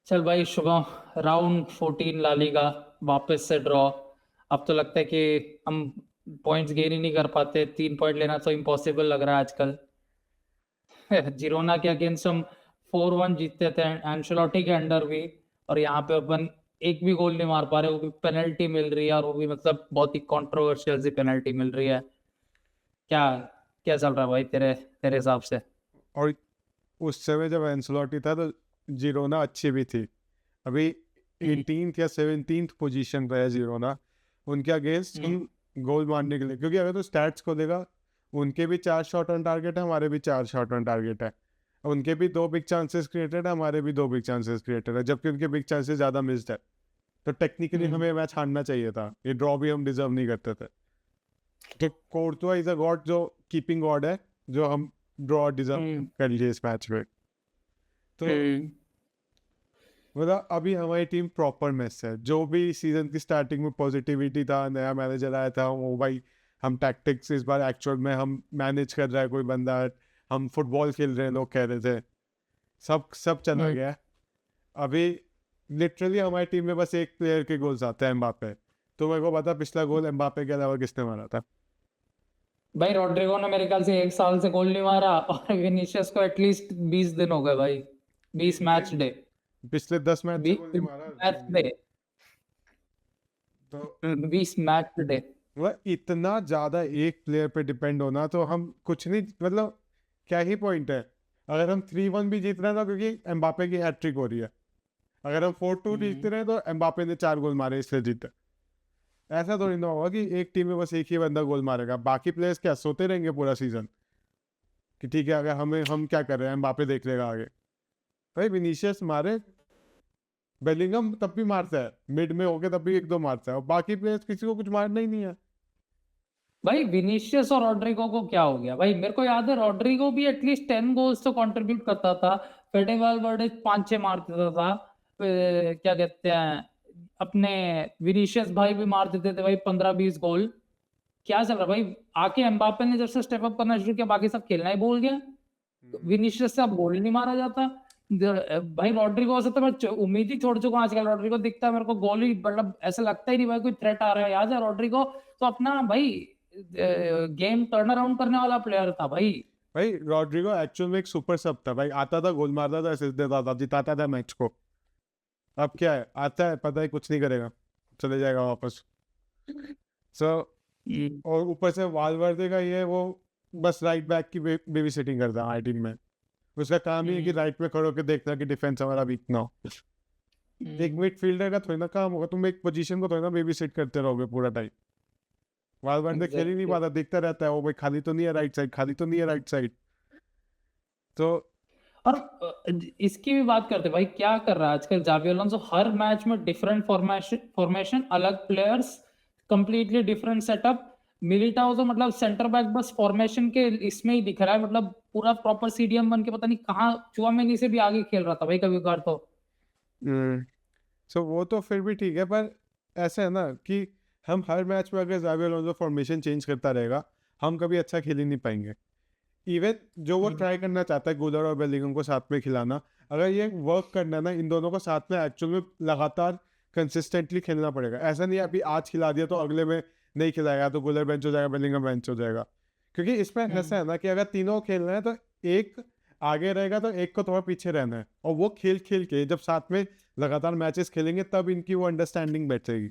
चल भाई Shubham, round 14 La Liga, वापस से ड्रॉ। अब तो लगता है कि हम पॉइंट्स गेन ही नहीं कर पाते। 3 पॉइंट लेना तो इम्पॉसिबल लग रहा है आजकल। जिरोना के अगेंस्ट हम 4-1 जीतते थे एंcelotti के अंडर भी। और यहाँ पे अपन एक भी गोल नहीं मार पा रहे, वो भी पेनल्टी मिल रही है, और वो भी मतलब बहुत ही कंट्रोवर्शियल सी पेनल्टी मिल रही है। क्या क्या चल रहा है भाई तेरे तेरे हिसाब से? और उस समय जब एंcelotti था तो जिरोना अच्छी भी थी। अभी हम्म, 18th या 17th पोजीशन पे है जिरोना। उनके अगेंस्ट हम्म, हम गोल मारने के लिए, क्योंकि अगर तो स्टैट्स को देखा, उनके भी 4 शॉट ऑन टारगेट है, हमारे भी 4 शॉट ऑन टारगेट है। उनके भी 2 बिग चांसेस क्रिएटेड है, हमारे भी 2 बिग चांसेस क्रिएटेड है, जबकि उनके बिग चांसेस ज़्यादा मिस्ड है। तो टेक्निकली हम्म, हमें मैच हारना चाहिए था, ये ड्रॉ भी हम डिजर्व नहीं करते थे। तो कोर्टुआ इज अ गॉड, जो कीपिंग गॉड है, जो हम ड्रॉ डिजर्व हम्म, कर लिए इस मैच में। तो हम्म, मतलब अभी हमारी टीम प्रॉपर मैच है। जो भी सीजन की स्टार्टिंग में पॉजिटिविटी था, नया मैनेजर आया था, वो भाई हम टैक्टिक्स इस बार एक्चुअल में हम मैनेज कर रहा है कोई बंदा, हम फुटबॉल खेल रहे हैं लोग कह रहे थे, सब सब चला हम्म। गया। अभी लिटरली हमारी टीम में बस एक प्लेयर के गोल्स आते हैं, एम्बापे। तो मेरे को पता पिछला गोल एम्बापे के अलावा किसने मारा था? भाई रॉड्रिगो ने मेरे ख्याल से 1 साल से गोल नहीं मारा, और विनीशियस को एटलीस्ट 20 दिन हो गए भाई। 20 मैच डे। पिछले 10 मैच से गोल नहीं मारा मैच बंदे डे। ने। तो 20 मैच डे। वह इतना ज्यादा एक प्लेयर पे डिपेंड होना, तो हम कुछ नहीं, मतलब क्या ही पॉइंट है? अगर हम 3-1 भी जीत रहे हैं ना, क्योंकि एम्बापे की हैट्रिक हो रही है। अगर हम 4-2 जीतते रहे तो एम्बापे ने 4 गोल मारे इसलिए जीते। ऐसा तो नहीं होगा कि एक टीम में बस एक ही बंदा गोल मारेगा, बाकी प्लेयर्स क्या सोते रहेंगे पूरा सीजन कि ठीक है, अगर हम क्या कर रहे हैं, एम्बापे देख लेगा आगे। भाई विनीशियस मारे, बेलिंगम तब भी मारता है, मिड में होके तब भी 1-2 मारता है, और बाकी प्लेयर्स किसी को कुछ मारना ही नहीं है। भाई विनीशियस और रॉड्रिगो को क्या हो गया भाई? मेरे को याद है रॉड्रिगो भी एटलीस्ट 10 गोल्स तो कंट्रीब्यूट करता था। फेडे वालवर्डे 5-6 मार देता था। क्या कहते हैं, अपने विनीशियस भाई भी मार देते थे भाई 15-20 गोल। क्या चल रहा है भाई? आके एम्बापे ने जब से स्टेप अप करना शुरू किया, बाकी सब खेलना ही भूल गया। विनीशियस से अब गोल ही नहीं मारा जाता। भाई रॉड्रिगो से तो मैं उम्मीद ही छोड़ चुका हूं। आजकल रॉड्रिगो दिखता है मेरे को गोल ही, मतलब ऐसा लगता ही नहीं भाई कोई थ्रेट आ रहा है। याद है रॉड्रिगो तो अपना भाई गेम टर्न अराउंड करने वाला प्लेयर था भाई। भाई रॉड्रिगो एक्चुअल में एक सुपर सब था भाई, आता था गोल मारता था, असिस्ट देता था, जिताता था मैच को। अब क्या है, आता है पता है कुछ नहीं करेगा, चले जाएगा वापस। सो हम्म, और ऊपर से वालवर्दे का ये वो बस राइट बैक की बेबी सिटिंग करता है हमारी टीम में। उसका काम ही है कि हम्म, राइट में खड़े होकर देखना कि डिफेंस हमारा वीक ना हो। एक हम्म, मिडफील्डर का थोड़ी ना काम होगा, तुम एक पोजीशन को थोड़ी ना बेबी सिट करते रहोगे पूरा टाइम। वालवर्दे खेल ही नहीं एग्जैक्टली। पाता, देखता रहता है वो भाई, खाली तो नहीं है राइट साइड, खाली तो नहीं है राइट साइड। तो और इसकी भी बात करते हैं भाई, क्या कर रहा है आजकल जावी अलोंसो? हर मैच में डिफरेंट फॉर्मेशन फॉर्मेशन, अलग players, completely different setup. Militão तो मतलब सेंटर बैक बस फॉर्मेशन के इसमें ही दिख रहा है, मतलब पूरा प्रॉपर सीडीएम बन के पता नहीं कहाँ चुआमेनी से भी आगे खेल रहा था भाई कभी कभार तो। सो वो तो फिर भी ठीक है, पर ऐसा है ना कि हम हर मैच में अगर जावी अलोंसो फॉर्मेशन चेंज करता रहेगा, हम कभी अच्छा खेल ही नहीं पाएंगे। इवन जो वो हम्म, ट्राई करना चाहता है गुलर और बेलिंगम को साथ में खिलाना, अगर ये वर्क करना है ना, इन दोनों को साथ में एक्चुअल में लगातार कंसिस्टेंटली खेलना पड़ेगा। ऐसा नहीं है अभी आज खिला दिया तो अगले में नहीं खिलाएगा तो गुलर बेंच हो जाएगा, बेलिंगम बेंच हो जाएगा। क्योंकि इसमें ऐसा हम्म, है ना कि अगर तीनों खेल रहे हैं तो एक आगे रहेगा तो एक को थोड़ा पीछे रहना है, और वो खेल खेल के जब साथ में लगातार मैचेस खेलेंगे तब इनकी वो अंडरस्टैंडिंग बैठेगी।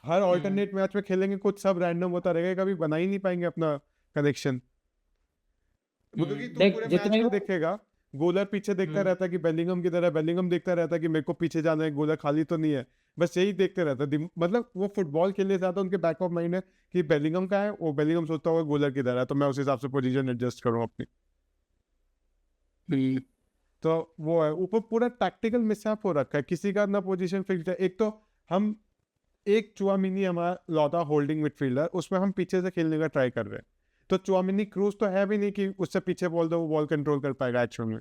हर हम्म, ऑल्टरनेट मैच में खेलेंगे कुछ सब रैंडम होता रहेगा, कभी बना ही नहीं पाएंगे अपना कनेक्शन। वो क्योंकि तू देख पूरे मैच जितने में भी देखेगा, गोलर पीछे देखता हम्म, रहता है कि बेलिंगम की तरह, बेलिंगम देखता रहता है कि मेरे को पीछे जाना है, गोलर खाली तो नहीं है। बस यही देखते रहता है मतलब वो फुटबॉल खेलने जाता है, उनके बैक ऑफ माइंड है कि बेलिंगम का है, वो बेलिंगम सोचता होगा गोलर की तरह है, तो मैं उस हिसाब से पोजीशन एडजस्ट करूँ अपनी। हम्म, तो वो है, ऊपर पूरा टैक्टिकल मिसअप हो रखा है, किसी का ना पोजीशन फिक्स्ड है। एक तो हम एक चुआमिनी हमारा लौटा होल्डिंग मिडफील्डर, उसमें हम पीछे से खेलने का ट्राई कर रहे हैं। तो चुआमिनी क्रूज तो है भी नहीं कि उससे पीछे बॉल दो वो बॉल कंट्रोल कर पाएगा एक्चुअल में।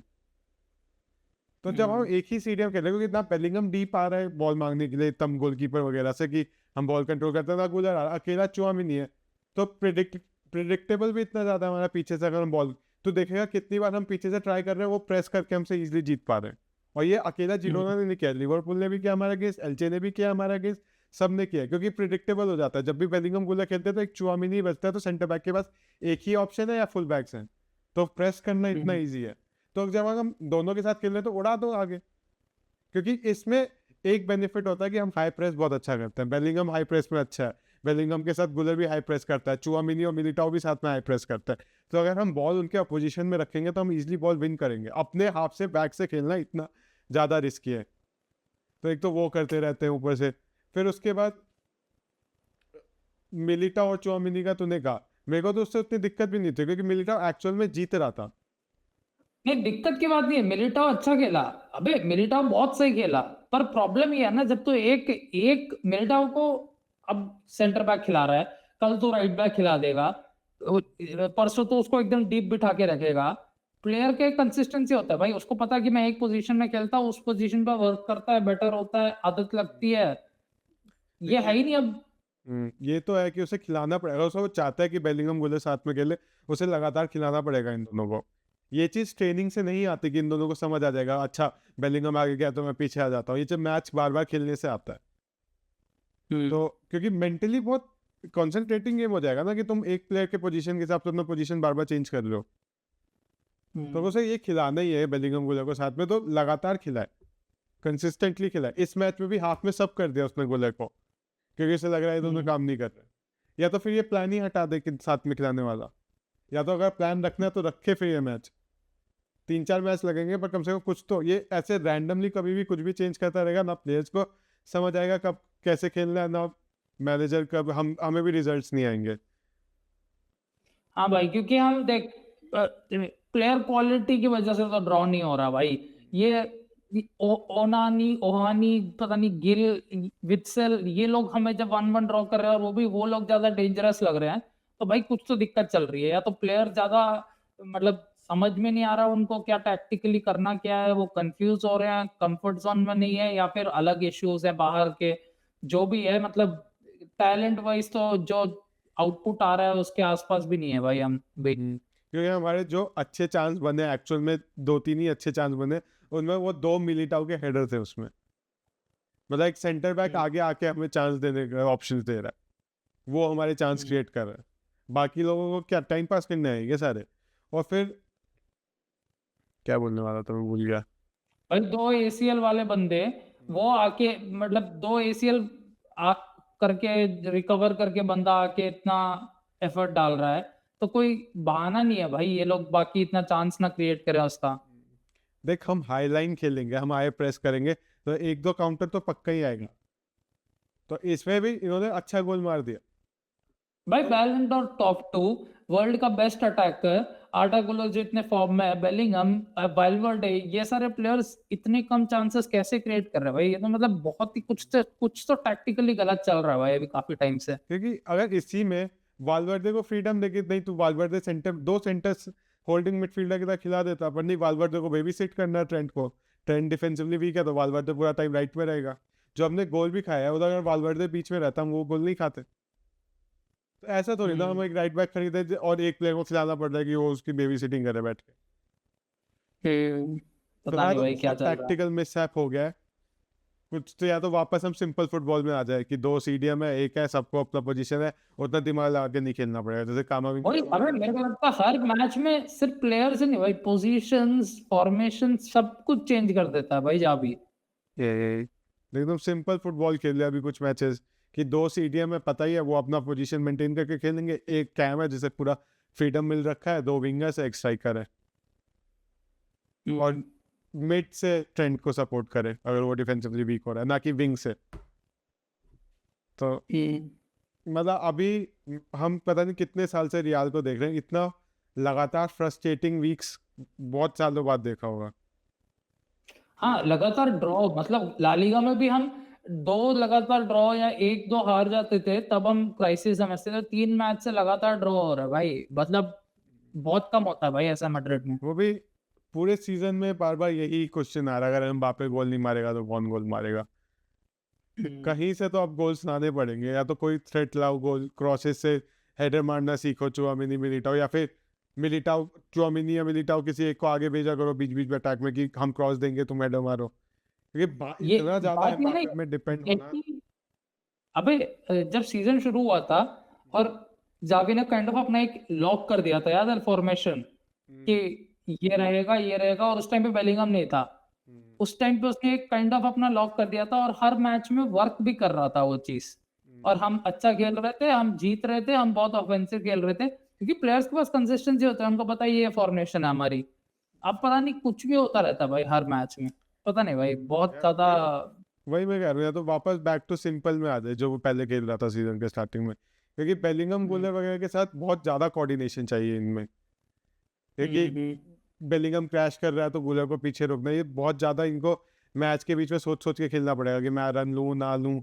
तो जब हम हम्म, एक ही सीरियम खेले, क्योंकि इतना बेलिंगम डीप आ रहा है बॉल मांगने के लिए तम गोलकीपर वगैरह से कि हम बॉल कंट्रोल करते हैं ना, गुलर आ रहा, अकेला चुआमिनी है। तो प्रिडिक्टेबल भी इतना ज्यादा हमारा पीछे से, अगर हम बॉल तो देखेगा कितनी बार हम पीछे से ट्राई कर रहे हैं, वो प्रेस करके हमसे इजिली जीत पा रहे हैं। और ये अकेला जिरोना ने नहीं किया, लिवरपूल ने भी किया हमारा अगेंस्ट, एल्चे ने भी किया हमारा अगेंस्ट, सबने किया, क्योंकि प्रिडिक्टेबल हो जाता है। जब भी बेलिंगम गुलर खेलते हैं तो एक चुआमिनी बचता है, तो सेंटर बैक के पास एक ही ऑप्शन है या फुल बैक्स हैं, तो प्रेस करना इतना ईजी है। तो जब हम दोनों के साथ खेल रहे हैं तो उड़ा दो आगे, क्योंकि इसमें एक बेनिफिट होता है कि हम हाई प्रेस बहुत अच्छा करते हैं। बेलिंगम हाई प्रेस में अच्छा है, बेलिंगम के साथ गुलर भी हाई प्रेस करता है, चुआमिनी और मिलिटाओ भी साथ में हाई प्रेस करता है। तो अगर हम बॉल उनके अपोजिशन में रखेंगे तो हम इजीली बॉल विन करेंगे। अपने हाफ से बैक से खेलना इतना ज़्यादा रिस्की है, तो एक तो वो करते रहते हैं ऊपर से। फिर उसके बाद मिलिटाओ और चुआमिनी का तूने कहा, मेरे को तो उससे उतनी दिक्कत भी नहीं थी, क्योंकि मिलिटाओ एक्चुअल में जीत रहा था। नहीं, दिक्कत की बात नहीं है, मिलिटाओ अच्छा खेला। अबे मिलिटाओ बहुत सही खेला, पर प्रॉब्लम ये है ना, जब तो एक एक मिलिटाओ को अब सेंटर बैक खिला रहा है, कल तो राइट बैक खिला देगा, परसों तो उसको एकदम डीप बिठा के रखेगा। प्लेयर के कंसिस्टेंसी होता है भाई, उसको पता है कि मैं एक पोजीशन में खेलता हूँ, उस पोजीशन पर वर्क करता है, बेटर होता है, आदत लगती है। ये है ही नहीं अब। ये तो है कि उसे खिलाना पड़ेगा, उसको वो चाहता है कि बेलिंगम गुलर साथ में खेले, उसे लगातार खिलाना पड़ेगा इन दोनों को। ये चीज ट्रेनिंग से नहीं आती कि इन दोनों को समझ आ जाएगा, अच्छा बेलिंगम आगे गया तो मैं पीछे आ जाता हूँ। ये जब मैच बार बार खेलने से आता है, तो क्योंकि मेंटली बहुत कॉन्सेंट्रेटिंग गेम हो जाएगा ना, कि तुम एक प्लेयर के पोजीशन के हिसाब से अपना पोजीशन बार बार चेंज कर लो। तो उसे ये खिलाना ही है बेलिंगम गुलर को साथ में, तो लगातार खिलाए, कंसिस्टेंटली खिलाए। इस मैच में भी हाफ में सब कर दिया उसने गुलर को, क्योंकि उसे लग रहा है दोनों काम नहीं कर रहे। या तो फिर ये प्लान ही हटा दे कि साथ में खिलाने वाला, या तो अगर प्लान रखना है तो रखे फिर ये मैच। 3-4 मैच लगेंगे, पर कम से कम कुछ तो, ये ऐसे रैंडमली कभी भी कुछ भी चेंज करता रहेगा ना, प्लेयर्स को समझ आएगा कब कैसे खेलना है, ना मैनेजर कब, हमें भी रिजल्ट्स नहीं आएंगे। हाँ भाई, क्योंकि हम देख, प्लेयर क्वालिटी की वजह से तो ड्रॉ नहीं हो रहा भाई। ये ओनानी, ओहानी, पता नहीं, गिल, वित्सेल, ये लोग हमें जब 1-1 ड्रॉ कर रहे हैं, और वो भी वो लोग ज्यादा डेंजरस लग रहे हैं, तो भाई कुछ तो दिक्कत चल रही है। या तो प्लेयर ज्यादा, मतलब समझ में नहीं आ रहा उनको क्या टैक्टिकली करना क्या है, वो कंफ्यूज हो रहे हैं, कंफर्ट जोन में नहीं है, या फिर अलग इश्यूज है बाहर के, जो भी है। मतलब टैलेंट वाइज तो जो आउटपुट आ रहा है उसके आसपास भी नहीं है भाई हम भी। क्योंकि हमारे जो अच्छे चांस बने एक्चुअल में, 2-3 ही अच्छे चांस बने, उनमें वो 2 मिलिटाओ के हेडर थे उसमें। मतलब एक सेंटर बैक आगे आके हमें चांस देने का ऑप्शन दे रहा है, वो हमारे चांस क्रिएट कर रहा है। बाकी लोगों को क्या टाइम पास करने आएंगे सारे। और फिर क्या बोलने वाला था, मैं भूल गया। भाई 2 ACL वाले बंदे, वो आके, मतलब 2 ACL आ करके, रिकवर करके बंदा आके इतना एफर्ट डाल रहा है, तो कोई बहाना नहीं है भाई ये लोग बाकी इतना चांस ना क्रिएट करें उसका। देख, हम हाई लाइन खेलेंगे, हम हाई प्रेस करेंगे, तो 1-2 काउंटर तो पक्का ही आएगा। तो इसमें भी इन्होंने अच्छा गोल मार दिया। भाई बैलेंड और टॉप 2, वर्ल्ड का बेस्ट अटैकर, आर्टा गुलो जो इतने फॉर्म में है, बेलिंगम, वाल्वर्डे, ये सारे प्लेयर्स इतने कम चांसेस कैसे क्रिएट कर रहे हैं भाई? ये तो मतलब बहुत ही कुछ तो टैक्टिकली गलत चल रहा है भाई अभी काफी टाइम से। क्योंकि अगर इसी में वाल्वर्दे को फ्रीडम देके, नहीं तू वाल्वर्दे सेंटर, 2 सेंटर्स होल्डिंग मिडफील्डर की तरह खिला देता, पर नहीं, वाल्वर्दे को बेबी सिट करना है ट्रेंट को। ट्रेंट डिफेंसिवली वीक है, तो वाल्वर्दे पूरा टाइम राइट में रहेगा। जो हमने गोल भी खाया है, उधर अगर वाल्वर्दे बीच में रहता, हम वो गोल नहीं खाते। तो ऐसा तो नहीं ना हम एक राइट बैक खरीदे और एक प्लेयर को खिलाना पड़ रहा है कि वो उसकी बेबी सिटिंग करे बैठ के। तो पता मैं नहीं तो भाई क्या बहुत चल रहा है। टैक्टिकल मिसहैप हो गया है कुछ तो। या तो वापस हम सिंपल फुटबॉल में आ जाए कि 2 सीडीएम है, एक है, सबको अपना पोजीशन है, उतना दिमाग लगा के नहीं खेलना पड़ेगा, जैसे वही, अबे मेरे को लगता है हर मैच में सिर्फ प्लेयर्स ही नहीं भाई, पोजीशंस, फॉर्मेशन, सब कुछ चेंज कर देता है भाई जहाँ भी। एकदम सिंपल फुटबॉल खेल लिया अभी कुछ मैचेस, कि 2 सीडीएम है, पता ही है वो अपना पोजीशन मेंटेन करके खेलेंगे, एक कैम है जिसे पूरा फ्रीडम मिल रखा है, 2 विंगर्स है, एक स्ट्राइकर है, और मिड से ट्रेंड को सपोर्ट करे अगर वो डिफेंसिवली वीक हो रहा है, ना कि विंग से। तो मतलब अभी हम पता नहीं कितने साल से रियाल को देख रहे हैं, इतना लगातार फ्रस्ट्रेटिंग वीक्स बहुत सालों बाद देखा होगा। हाँ, लगातार ड्रॉ, मतलब ला लीगा में भी हम 2 लगातार ड्रॉ या 1-2 हार जाते थे, तब हम क्राइसिस समझते थे। 3 मैच से लगातार ड्रॉ हो रहा है भाई, मतलब बहुत कम होता है भाई ऐसा मैड्रिड में। वो भी पूरे सीजन में बार बार यही क्वेश्चन आ रहा है, अगर एम्बापे गोल नहीं मारेगा तो कौन गोल मारेगा। कहीं से तो अब गोल्स लाने पड़ेंगे, या तो कोई थ्रेट लाओ, गोल क्रॉसेस से हेडर मारना सीखो, चुआमिनी, मिलिटाओ, या फिर मिलिटाओ चुआमिनी या मिलिटाओ किसी एक को आगे भेजा करो बीच बीच में अटैक में कि हम क्रॉस देंगे तुम हेडर मारो, क्योंकि ये इतना ज्यादा बात ये एम्बापे नहीं में डिपेंड होना। कि अबे जब सीजन शुरू हुआ था और जावी ने काइंड ऑफ अपना एक लॉक कर दिया था, याद है फॉर्मेशन कि ये रहेगा और उस टाइम पे बेलिंगम नहीं था। उस टाइम पे उसने एक काइंड ऑफ अपना लॉक कर दिया था और हर मैच में वर्क भी कर रहा था वो चीज, और हम अच्छा खेल रहे थे, हम जीत रहे थे, हम बहुत ऑफेंसिव खेल रहे थे क्योंकि प्लेयर्स के पास कंसिस्टेंसी होता है, उनको पता है ये फॉर्मेशन है हमारी। अब पता नहीं कुछ भी होता रहता है भाई हर मैच में, पता नहीं भाई बहुत ज्यादा। वही मैं कह रहा हूँ, या तो वापस बैक टू सिंपल में आ जाए जो वो पहले खेल रहा था सीजन के स्टार्टिंग में, क्योंकि बेलिंगम गुलर वगैरह के साथ बहुत ज्यादा कोऑर्डिनेशन चाहिए इनमें, क्योंकि बेलिंगम क्रैश कर रहा है तो गुलर को पीछे रोकना, ये बहुत ज्यादा इनको मैच के बीच में सोच सोच के खेलना पड़ेगा कि मैं रन लूं ना लूं,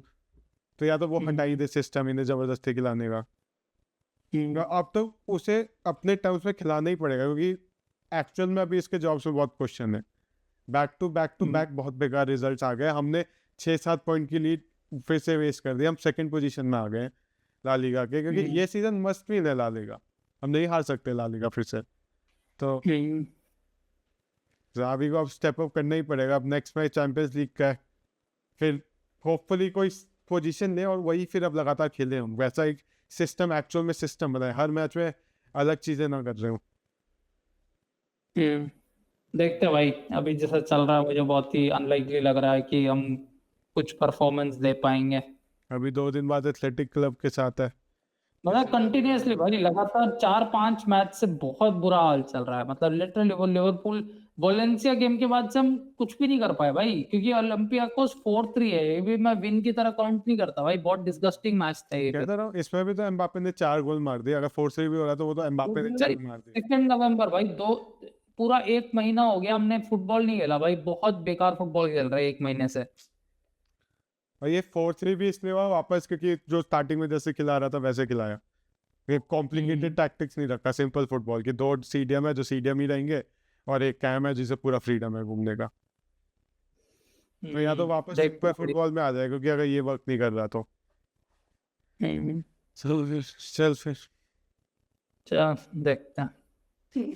तो या तो वो हटा ही दे सिस्टम इन्हें जबरदस्ती खिलाने का। अब तो उसे अपने टर्म्स में खिलाना ही पड़ेगा, क्योंकि एक्चुअल में अभी इसके जॉब्स में बहुत क्वेश्चन है। बैक टू बैक बहुत बेकार रिजल्ट्स आ गए, हमने 6-7 पॉइंट की लीड फिर से वेस्ट कर दी, हम सेकंड पोजीशन में आ गए ला लीगा के, क्योंकि ये सीजन मस्ट विन है ला लीगा, हम नहीं हार सकते ला लीगा फिर से, तो जावी को अब स्टेप अप करना ही पड़ेगा। अब नेक्स्ट मैच चैंपियंस लीग का है, फिर होपफुली कोई पोजीशन ले और वही फिर अब लगातार खेले हम, वैसा एक सिस्टम एक्चुअल में सिस्टम बनाए, हर मैच में अलग चीजें ना कर रहे हो। देखते हैं भाई, अभी जैसा चल रहा है मुझे बहुत ही अनलाइकली लग रहा है कि हम कुछ परफॉर्मेंस दे पाएंगे। अभी 2 दिन बाद एथलेटिक क्लब के साथ है। मतलब कंटिन्यूअसली भाई लगातार 4-5 मैच से बहुत बुरा हाल चल रहा है, मतलब लिटरली वो लिवरपूल वोलेंसिया गेम के बाद से हम कुछ भी नहीं कर पाए भाई, क्योंकि ओलंपियाकोस 4-3 है, ये भी मैं विन की तरह काउंट नहीं करता भाई, बहुत डिस्गस्टिंग मैच था ये। कहता रहा हूँ इसमें भी तो एम्बापे ने 4 गोल मार दिए, अगर 4-3 भी हो रहा तो वो तो एम्बापे ने 4 मार दिए। 2 नवंबर भाई, पूरा 1 महीना हो गया हमने फुटबॉल नहीं खेला भाई, बहुत बेकार फुटबॉल खेल रहा है 1 महीने से। और ये 4-3 भी इसलिए हुआ वापस क्योंकि जो स्टार्टिंग में जैसे खिला रहा था वैसे खिलाया, ये कॉम्प्लिकेटेड टैक्टिक्स नहीं रखा, सिंपल फुटबॉल की 2 सीडियम है जो सीडियम ही रहेंगे और एक कैम है जिसे पूरा फ्रीडम है घूमने का, तो या तो वापस सिंपल फुटबॉल में आ जाए, क्योंकि अगर ये वर्क नहीं कर रहा तो चल फिर चल देखते हैं।